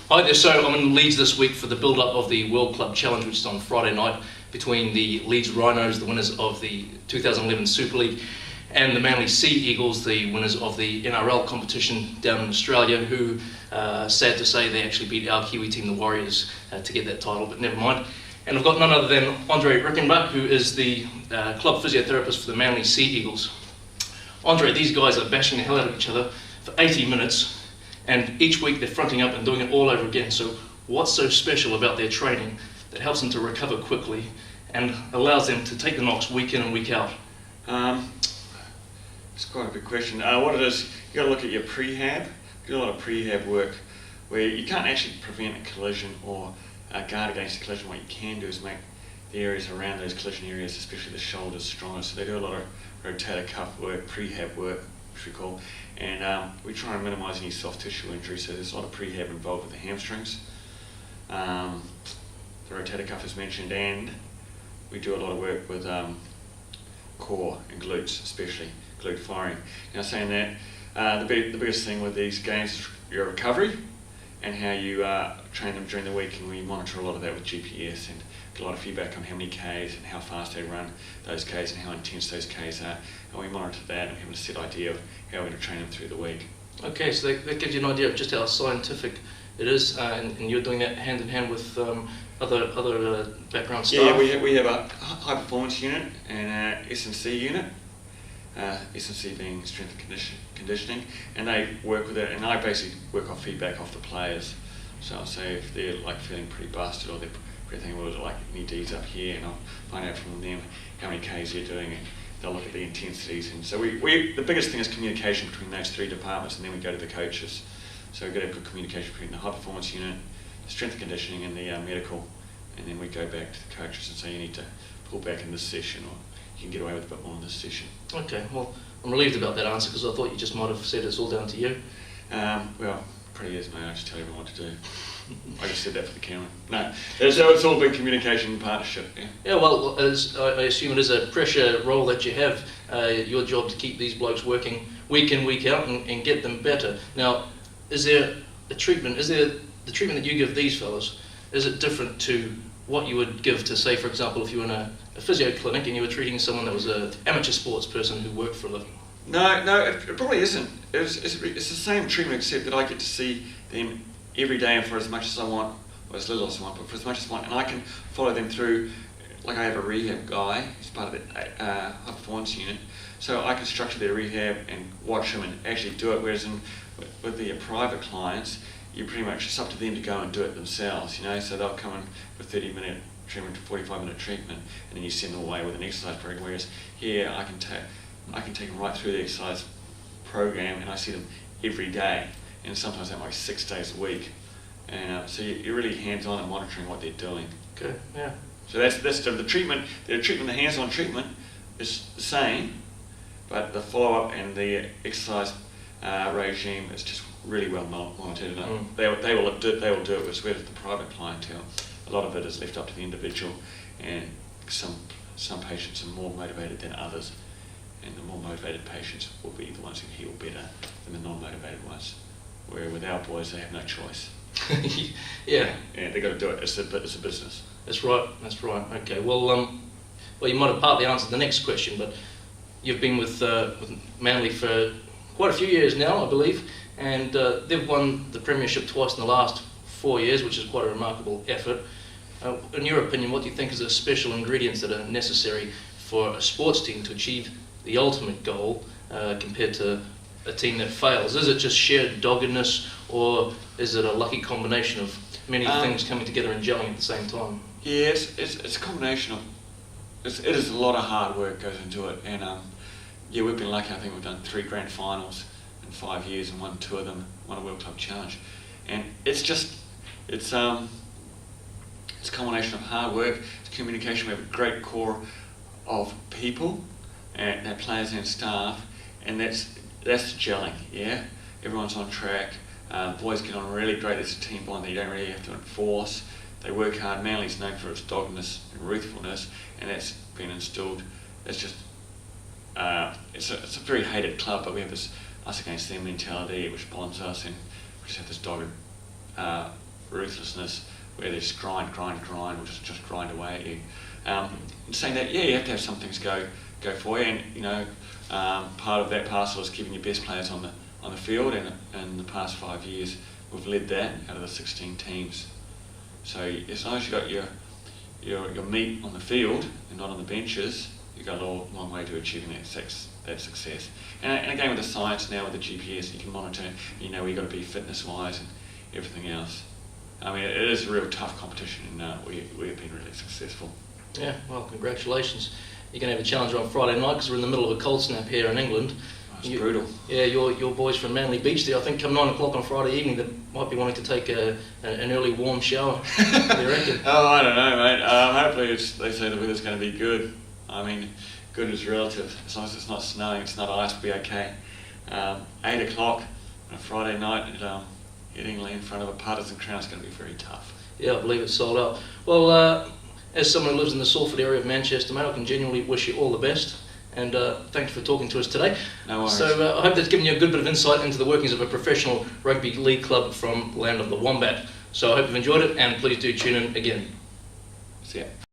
Hi there, so I'm in Leeds this week for the build-up of the World Club Challenge, which is on Friday night, between the Leeds Rhinos, the winners of the 2011 Super League, and the Manly Sea Eagles, the winners of the NRL competition down in Australia, who, sad to say, they actually beat our Kiwi team, the Warriors, to get that title, but never mind. And I've got none other than Andre Rickenbach, who is the club physiotherapist for the Manly Sea Eagles. Andre, these guys are bashing the hell out of each other for 80 minutes, and each week they're fronting up and doing it all over again. So what's so special about their training that helps them to recover quickly and allows them to take the knocks week in and week out? It's quite a big question. What it is, you've got to look at your prehab. You do a lot of prehab work where you can't actually prevent a collision or guard against a collision. What you can do is make the areas around those collision areas, especially the shoulders, stronger. So they do a lot of rotator cuff work, prehab work, which we call, and we try and minimise any soft tissue injury, so there's a lot of prehab involved with the hamstrings. The rotator cuff is mentioned, and we do a lot of work with core and glutes, especially glute firing. Now, saying that, the biggest thing with these games is your recovery and how you train them during the week, and we monitor a lot of that with GPS and get a lot of feedback on how many Ks and how fast they run those Ks and how intense those Ks are, and we monitor that and we have a set idea of how we're going to train them through the week. Okay, so that gives you an idea of just how scientific it is, and you're doing that hand in hand with other background staff? Yeah, we have a high performance unit and a S&C unit, S&C being strength and conditioning, and they work with it, and I basically work off feedback off the players. So I'll say if they're like feeling pretty busted or they're thinking, well, like, you need D's up here, and I'll find out from them how many Ks they're doing, and they'll look at the intensities. And so the biggest thing is communication between those three departments, and then we go to the coaches. So we've got to have good communication between the high performance unit, the strength and conditioning, and the medical, and then we go back to the coaches and say, you need to pull back in this session, or you can get away with a bit more in this session. Okay, well, I'm relieved about that answer, because I thought you just might have said it's all down to you. Well, pretty is, mate. I just tell everyone what to do. I just said that for the camera. No, so it's all been communication and partnership. Yeah, well, as I assume it is a pressure role that you have, your job to keep these blokes working week in, week out, and get them better. Now, is there a treatment? Is there the treatment that you give these fellas? Is it different to what you would give to, say, for example, if you were in a physio clinic and you were treating someone that was an amateur sports person who worked for a living? No, it probably isn't. It's the same treatment, except that I get to see them every day and for as much as I want, or as little as I want, but for as much as I want, and I can follow them through. Like I have a rehab guy, he's part of the high performance unit, so I can structure their rehab and watch them and actually do it, whereas with the private clients, you pretty much, it's up to them to go and do it themselves, so they'll come in for 30-minute treatment to 45-minute treatment, and then you send them away with an exercise program, whereas here I can take them right through the exercise program, and I see them every day, and sometimes that might be 6 days a week, and so you're really hands-on and monitoring what they're doing. Okay, yeah. So that's the treatment. The hands-on treatment is the same, but the follow-up and the exercise regime is just really well monitored. They will do it with the private clientele. A lot of it is left up to the individual, and some patients are more motivated than others, and the more motivated patients will be the ones who heal better than the non-motivated ones. Where with our boys, they have no choice. Yeah. Yeah, they've got to do it. It's a business. That's right. Okay. Well, you might have partly answered the next question, but you've been with Manly for quite a few years now, I believe, and they've won the premiership twice in the last 4 years, which is quite a remarkable effort. In your opinion, what do you think is the special ingredients that are necessary for a sports team to achieve the ultimate goal compared to a team that fails? Is it just sheer doggedness, or is it a lucky combination of many things coming together and gelling at the same time? Yes, it's a combination of. It is a lot of hard work goes into it, and we've been lucky. I think we've done 3 grand finals in 5 years and won 2 of them. Won a World Club Challenge, and it's a combination of hard work. It's communication. We have a great core of people, and their players and staff, and that's the gelling. Yeah, everyone's on track. Boys get on really great. It's a team bond that you don't really have to enforce. They work hard. Manly's known for its doggedness and ruthfulness, and that's been instilled. It's just it's a very hated club, but we have this us against them mentality which bonds us, and we just have this dogged ruthlessness where they just grind, or just grind away at you. Saying that, yeah, you have to have some things go for you, and you know, part of that parcel is keeping your best players on the field, and in the past 5 years we've led that out of the 16 teams. So as long as you've got your meat on the field and not on the benches, you've got a long way to achieving that success. And again, with the science now, with the GPS, you can monitor, you know where you've got to be fitness-wise and everything else. I mean, it is a real tough competition, and we've been really successful. Yeah, well, congratulations. You're going to have a challenge on Friday night because we're in the middle of a cold snap here in England. It's brutal. Yeah, your boys from Manly Beach there, I think come 9 o'clock on Friday evening, that might be wanting to take an early warm shower. What do you reckon? Oh, I don't know, mate. Hopefully they say the weather's going to be good. I mean, good is relative. As long as it's not snowing, it's not ice, we'll be okay. 8 o'clock on a Friday night at Headingley in front of a partisan crowd is going to be very tough. Yeah, I believe it's sold out. Well, as someone who lives in the Salford area of Manchester, mate, I can genuinely wish you all the best. And thanks for talking to us today. No worries. So I hope that's given you a good bit of insight into the workings of a professional rugby league club from land of the Wombat. So I hope you've enjoyed it, and please do tune in again. See ya.